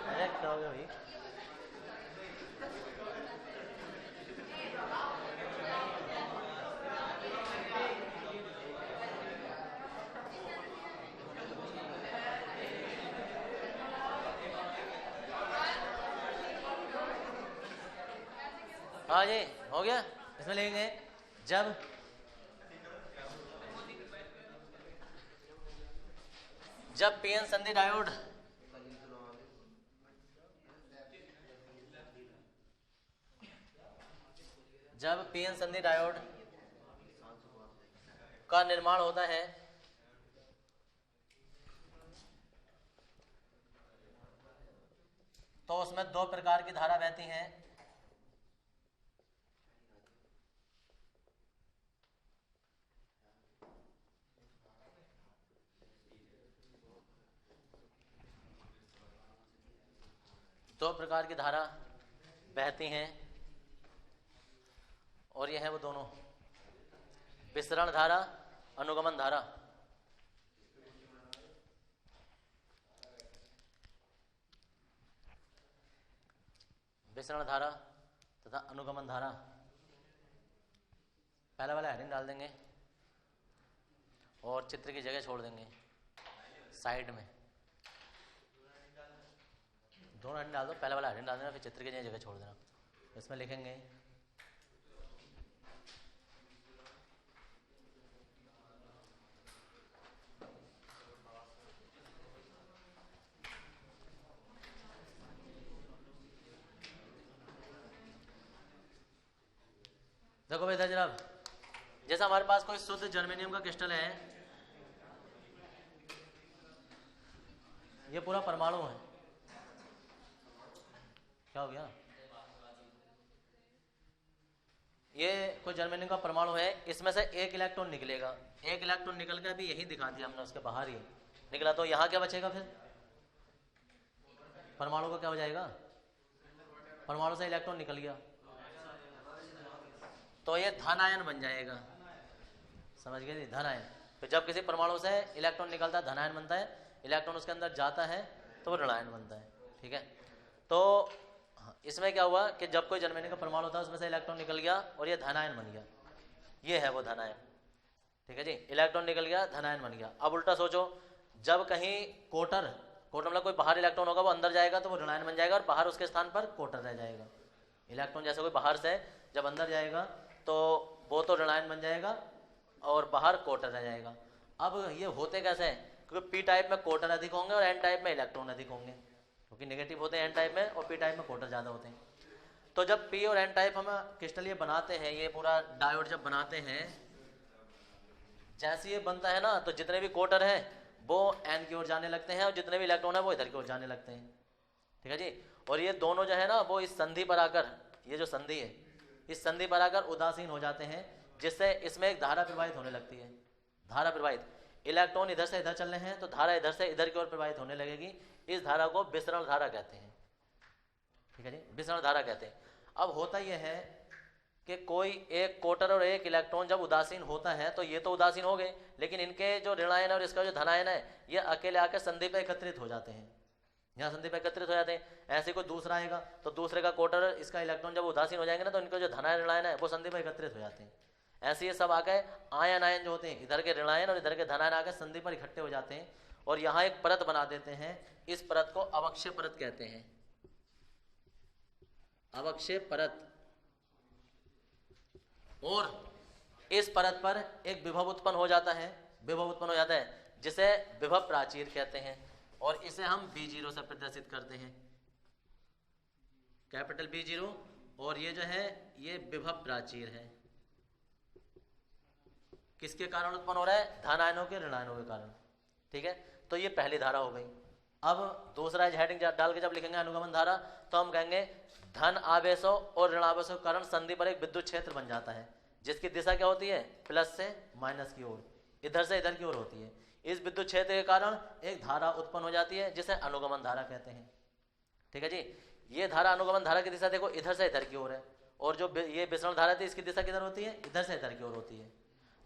करेक्ट हो गया भाई। हाँ जी, हो गया। इसमें लिखेंगे जब पीएन संधि डायोड का निर्माण होता है तो उसमें दो प्रकार की धारा बहती हैं। दो प्रकार की धारा बहती हैं और ये है वो दोनों, विसरण धारा, अनुगमन धारा। विसरण धारा तथा अनुगमन धारा। पहला वाला हेडिंग डाल देंगे और चित्र की जगह छोड़ देंगे साइड में। दोनों हेडिंग डाल दो, पहला वाला हेडिंग डाल देना, फिर चित्र की जगह छोड़ देना। इसमें लिखेंगे देखो भाई जनाब, जैसा हमारे पास कोई शुद्ध जर्मेनियम का क्रिस्टल है, ये पूरा परमाणु है। क्या हो गया? ये कोई जर्मेनियम का परमाणु है, इसमें से एक इलेक्ट्रॉन निकलेगा। एक इलेक्ट्रॉन निकल के अभी यही दिखा दिया हमने, उसके बाहर ही निकला, तो यहाँ क्या बचेगा? फिर परमाणु को क्या हो जाएगा? परमाणु से इलेक्ट्रॉन निकल गया तो ये धन आयन बन जाएगा। समझ गए? धन आयन। तो जब किसी परमाणु से इलेक्ट्रॉन निकलता है धन आयन बनता है, इलेक्ट्रॉन उसके अंदर जाता है तो वो ऋण आयन बनता है। ठीक है, तो इसमें क्या हुआ कि जब कोई जर्मेनियम का परमाणु होता है उसमें से इलेक्ट्रॉन निकल गया और ये धन आयन बन गया। ये है वो धन आयन। ठीक है जी, इलेक्ट्रॉन निकल गया, धन आयन बन गया। अब उल्टा सोचो, जब कहीं कोटर मतलब कोई बाहर इलेक्ट्रॉन होगा वो अंदर जाएगा तो वो ऋणायन बन जाएगा और बाहर उसके स्थान पर कोटर रह जाएगा। इलेक्ट्रॉन जैसे कोई बाहर से जब अंदर जाएगा तो वो तो ऋणायन बन जाएगा और बाहर कोटर रह जाएगा। अब ये होते कैसे हैं, क्योंकि पी टाइप में कोटर अधिक होंगे और एन टाइप में इलेक्ट्रॉन अधिक होंगे, क्योंकि नेगेटिव होते हैं एन टाइप में और पी टाइप में कोटर ज़्यादा होते हैं। तो जब पी और एन टाइप हम क्रिस्टल ये बनाते हैं, ये पूरा डायोड जब बनाते हैं, जैसे ये बनता है ना तो जितने भी कोटर हैं वो एन की ओर जाने लगते हैं और जितने भी इलेक्ट्रॉन है वो इधर की ओर जाने लगते हैं। ठीक है जी। और ये दोनों जो है ना वो इस संधि पर आकर, ये जो संधि है इस संधि पर आकर उदासीन हो जाते हैं, जिससे इसमें एक धारा प्रवाहित होने लगती है। धारा प्रवाहित, इलेक्ट्रॉन इधर से इधर चल रहे हैं तो धारा इधर से इधर की ओर प्रवाहित होने लगेगी। इस धारा को विसरण धारा कहते हैं। ठीक है जी, विसरण धारा कहते हैं। अब होता यह है कि कोई एक कोटर और एक इलेक्ट्रॉन जब उदासीन होता है तो ये तो उदासीन हो गए, लेकिन इनके जो ऋणायन और इसका जो धनायन है ये अकेले आकर संधि पर एकत्रित हो जाते हैं, यहाँ संधि पर एकत्रित हो जाते हैं। ऐसे कोई दूसरा आएगा तो दूसरे का कोटर इसका इलेक्ट्रॉन जब उदासीन हो जाएंगे ना तो इनका जो धनायन ऋणायन है वो संधि पर एकत्रित हो जाते हैं। ऐसे ये सब आके आयन आयन जो होते हैं इधर के ऋणायन और इधर के धनायन आकर संधि पर इकट्ठे हो जाते हैं और यहाँ एक परत बना देते हैं। इस परत को अवक्षय परत कहते हैं, अवक्षय परत। और इस परत पर एक विभव उत्पन्न हो जाता है, विभव उत्पन्न हो जाता है जिसे विभव प्राचीर कहते हैं और इसे हम B0 से प्रदर्शित करते हैं, कैपिटल B0। और ये जो है ये विभव प्राचीर है। किसके कारण उत्पन्न हो रहा है, धनायनों के ऋणायनों के कारण। ठीक है, तो ये पहली धारा हो गई। अब दूसरा हेडिंग डाल के जब लिखेंगे अनुगमन धारा तो हम कहेंगे धन आवेशों और ऋणावेशों के कारण संधि पर एक विद्युत क्षेत्र बन जाता है जिसकी दिशा क्या होती है, प्लस से माइनस की ओर, इधर से इधर की ओर होती है। इस विद्युत क्षेत्र के कारण एक धारा उत्पन्न हो जाती है जिसे अनुगमन धारा कहते हैं। ठीक है जी। ये धारा अनुगमन धारा की दिशा देखो इधर से इधर की ओर है और जो ये विसरण धारा थी इसकी दिशा किधर होती है, इधर से इधर की ओर होती है।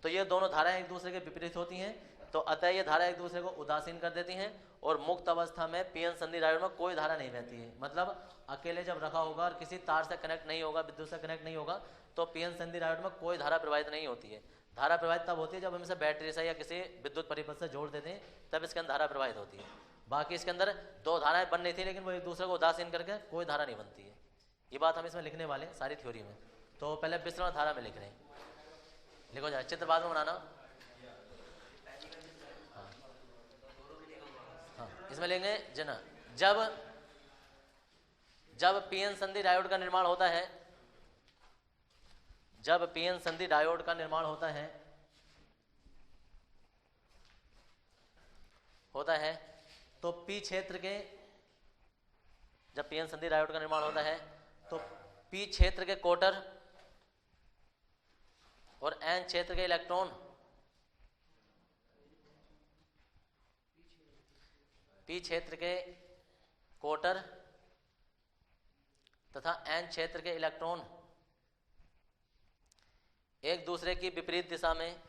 तो ये दोनों धाराएं एक दूसरे के विपरीत होती हैं, तो अतः ये धारा एक दूसरे को उदासीन कर देती हैं और मुक्त अवस्था में पीएन संधि डायोड में कोई धारा नहीं बहती है। मतलब अकेले जब रखा होगा और किसी तार से कनेक्ट नहीं होगा, विद्युत से कनेक्ट नहीं होगा तो पीएन संधि डायोड में कोई धारा प्रवाहित नहीं होती है। धारा प्रवाहित तब होती है जब हम इसे बैटरी से या किसी विद्युत परिपथ से जोड़ देते हैं, तब इसके अंदर धारा प्रवाहित होती है। बाकी इसके अंदर दो धाराएं बन रही थी लेकिन वो एक दूसरे को उदासीन करके कोई धारा नहीं बनती है। ये बात हम इसमें लिखने वाले हैं सारी थ्योरी में। तो पहले विसरण धारा में लिख रहे हैं, लिखो जाए, चित्र बाद में बनाना। हाँ, इसमें लेंगे जना जब पीएन संधि डायोड का निर्माण होता है, जब पीएन संधि डायोड का निर्माण होता है तो पी क्षेत्र के, जब पीएन संधि डायोड का निर्माण होता है तो पी क्षेत्र के कोटर और एन क्षेत्र के इलेक्ट्रॉन पी क्षेत्र के कोटर तथा एन क्षेत्र के इलेक्ट्रॉन एक दूसरे की विपरीत दिशा में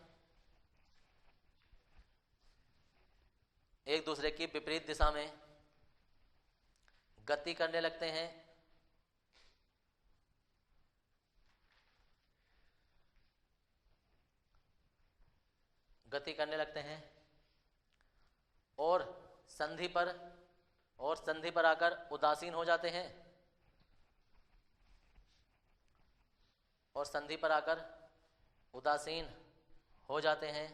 गति करने लगते हैं। और संधि पर आकर उदासीन हो जाते हैं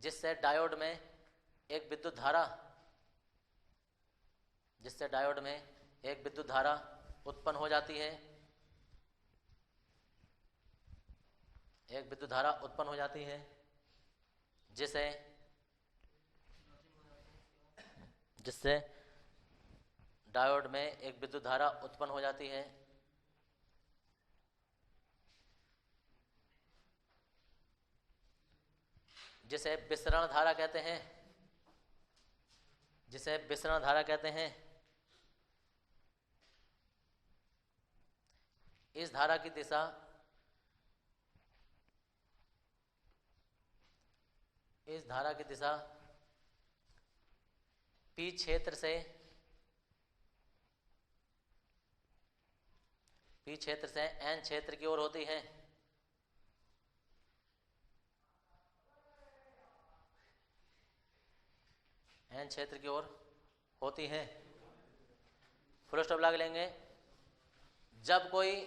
जिससे डायोड में एक विद्युत धारा उत्पन्न हो जाती है, जिससे डायोड में एक विद्युत धारा उत्पन्न हो जाती है जिसे विसरण धारा कहते हैं। इस धारा की दिशा पी क्षेत्र से एन क्षेत्र की ओर होती है। एन क्षेत्र की ओर होती हैं। फुल स्टॉप लगा लेंगे। जब कोई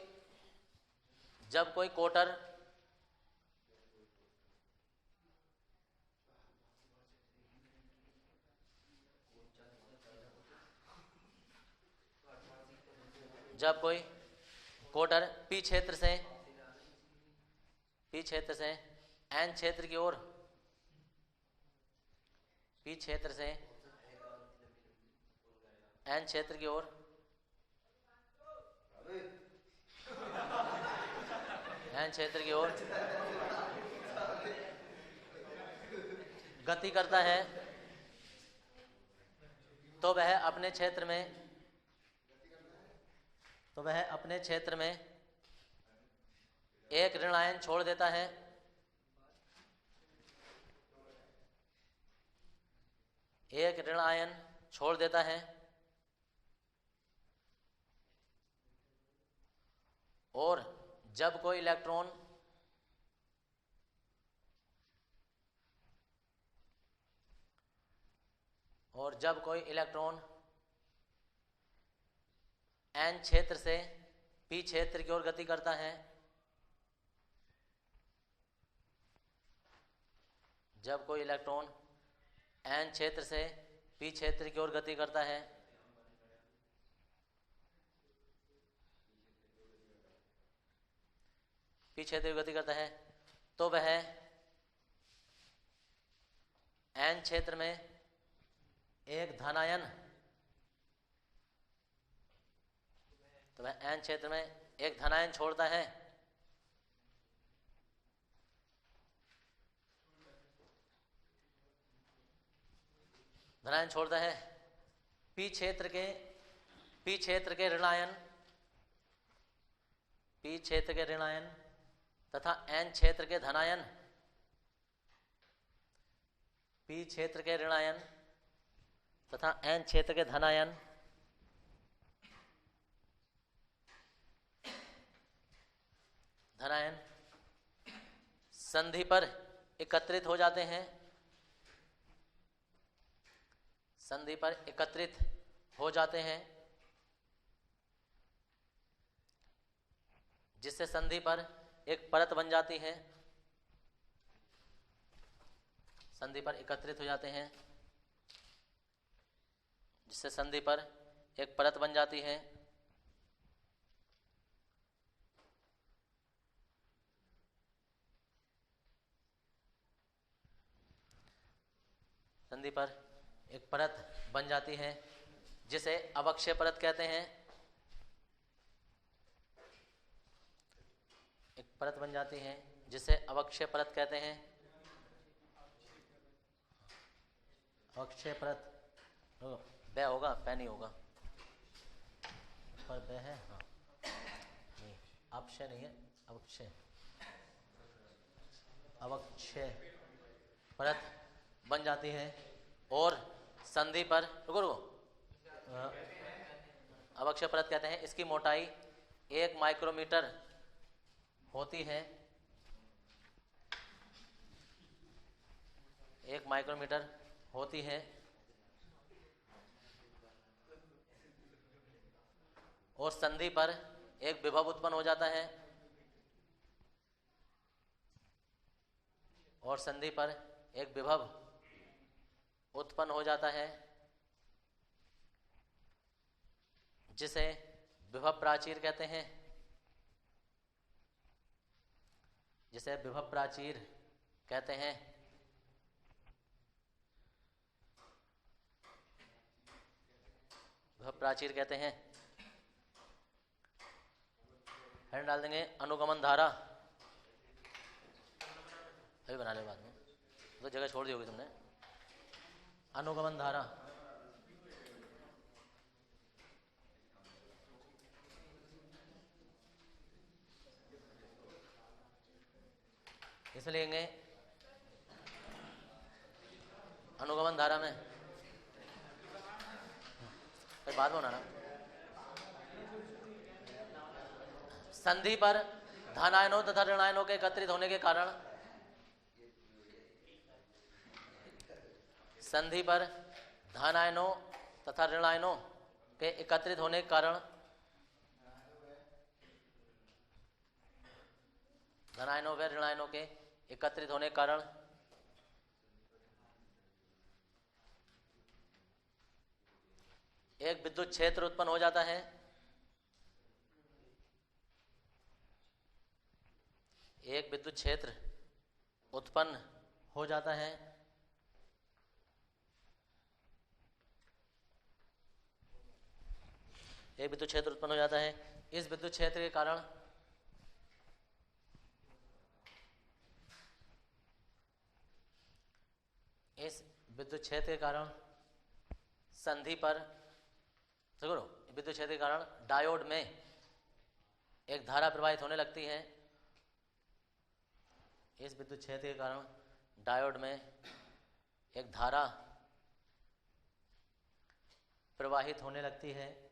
कोटर पी क्षेत्र से एन क्षेत्र की ओर एन क्षेत्र की ओर गति करता है तो वह अपने क्षेत्र में एक ऋण आयन छोड़ देता है। और जब कोई इलेक्ट्रॉन एन क्षेत्र से पी क्षेत्र की ओर गति करता है, जब कोई इलेक्ट्रॉन एन क्षेत्र से पी क्षेत्र की ओर गति करता है तो वह एन क्षेत्र में एक धनायन छोड़ता है। पी क्षेत्र के ऋण आयन तथा एन क्षेत्र के धनायन संधि पर एकत्रित हो जाते हैं, जिससे संधि पर एक परत बन जाती है। संधि पर एकत्रित हो जाते हैं जिससे संधि पर एक परत बन जाती है। संधि पर एक परत बन जाती है जिसे अवक्षय परत कहते हैं। एक परत बन जाती है जिसे अवक्षय परत कहते हैं। अवक्षय परत ब होगा, पै नहीं होगा, पर ब है। हाँ, नहीं, अपक्षय नहीं है, अवक्षय परत बन जाती है और संधि पर अवक्षय परत कहते हैं। इसकी मोटाई 1 माइक्रोमीटर होती है। 1 माइक्रोमीटर होती है और संधि पर एक विभव उत्पन्न हो जाता है। जिसे विभव प्राचीर कहते हैं। विभव प्राचीर कहते हैं। हेड डाल देंगे अनुगमन धारा, अभी बना ले बाद में, तो जगह छोड़ दी होगी तुमने। अनुगमन धारा इसमें लेंगे। अनुगमन धारा में बाद में बनाना। संधि पर धनायनों तथा ऋणायनों के एकत्रित होने के कारण धन आयनों तथा ऋण आयनों के एकत्रित होने के कारण धन आयनों व ऋण आयनों के एकत्रित होने के कारण एक विद्युत क्षेत्र उत्पन्न हो जाता है। एक विद्युत क्षेत्र उत्पन्न हो जाता है। एक विद्युत क्षेत्र उत्पन्न हो जाता है। इस विद्युत क्षेत्र के कारण संधि पर विद्युत क्षेत्र के कारण डायोड में एक धारा प्रवाहित होने लगती है। इस विद्युत क्षेत्र के कारण डायोड में एक धारा प्रवाहित होने लगती है,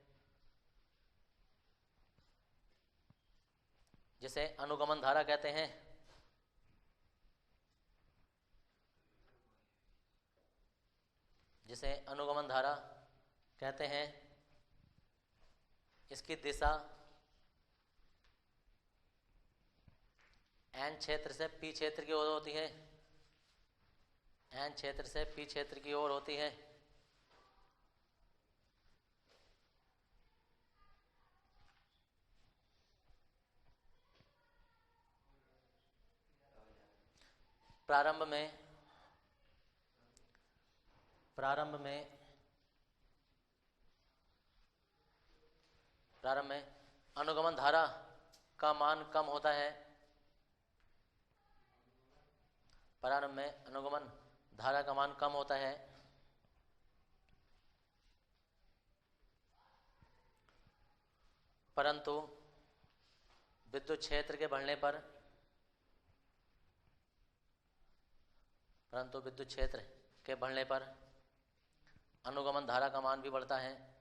जिसे अनुगमन धारा कहते हैं। जिसे अनुगमन धारा कहते हैं। इसकी दिशा एन क्षेत्र से पी क्षेत्र की ओर होती है। एन क्षेत्र से पी क्षेत्र की ओर होती है। प्रारंभ में अनुगमन धारा का मान कम होता है। प्रारंभ में अनुगमन धारा का मान कम होता है। परंतु विद्युत क्षेत्र के बढ़ने पर अनुगमन धारा का मान भी बढ़ता है।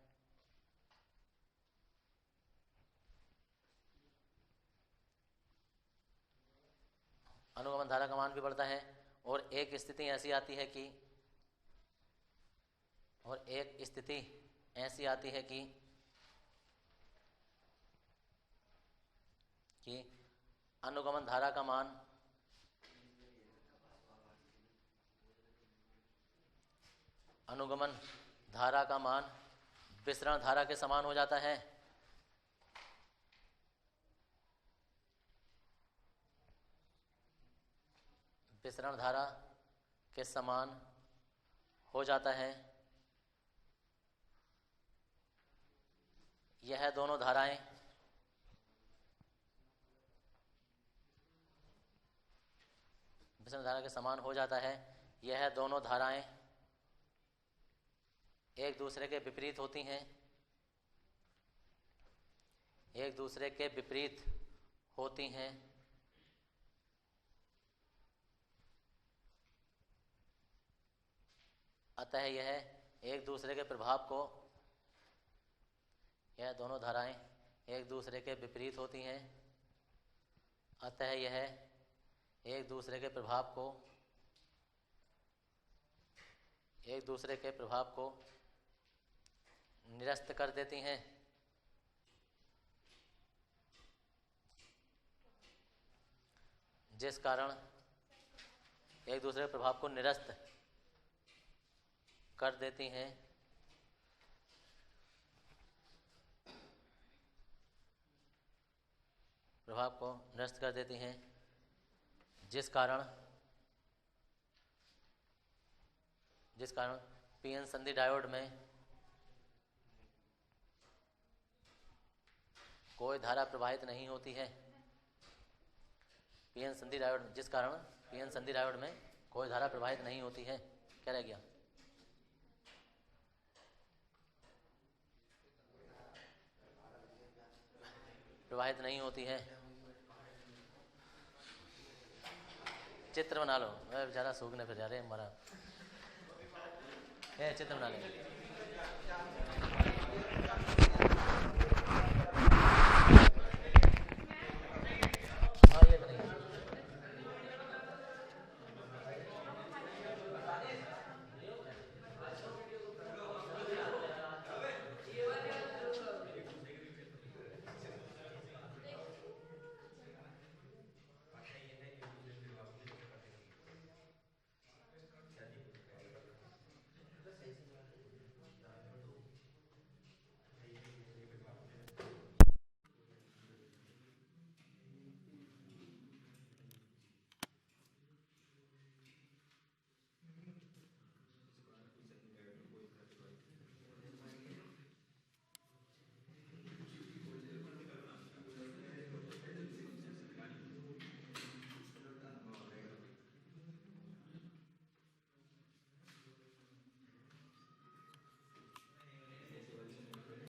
अनुगमन धारा का मान भी बढ़ता है और एक स्थिति ऐसी आती है कि अनुगमन धारा का मान विसरण धारा के समान हो जाता है। विसरण धारा के समान हो जाता है। यह दोनों धाराएं विसरण धारा के समान हो जाता है। यह दोनों धाराएं एक दूसरे के विपरीत होती हैं। अतः यह एक दूसरे के प्रभाव को यह दोनों धाराएं एक दूसरे के विपरीत होती हैं। अतः यह एक दूसरे के प्रभाव को निरस्त कर देती हैं। जिस कारण एक दूसरे के प्रभाव को निरस्त कर देती हैं। जिस कारण पीएन संधि डायोड में कोई धारा प्रवाहित नहीं होती है। जिस कारण पीएन संधि डायोड में कोई धारा प्रवाहित नहीं होती है। क्या रह गया? प्रवाहित नहीं होती है। चित्र बना लो। मैं बेचारा सूखने फिर जा रहे हमारा चित्र बना ले।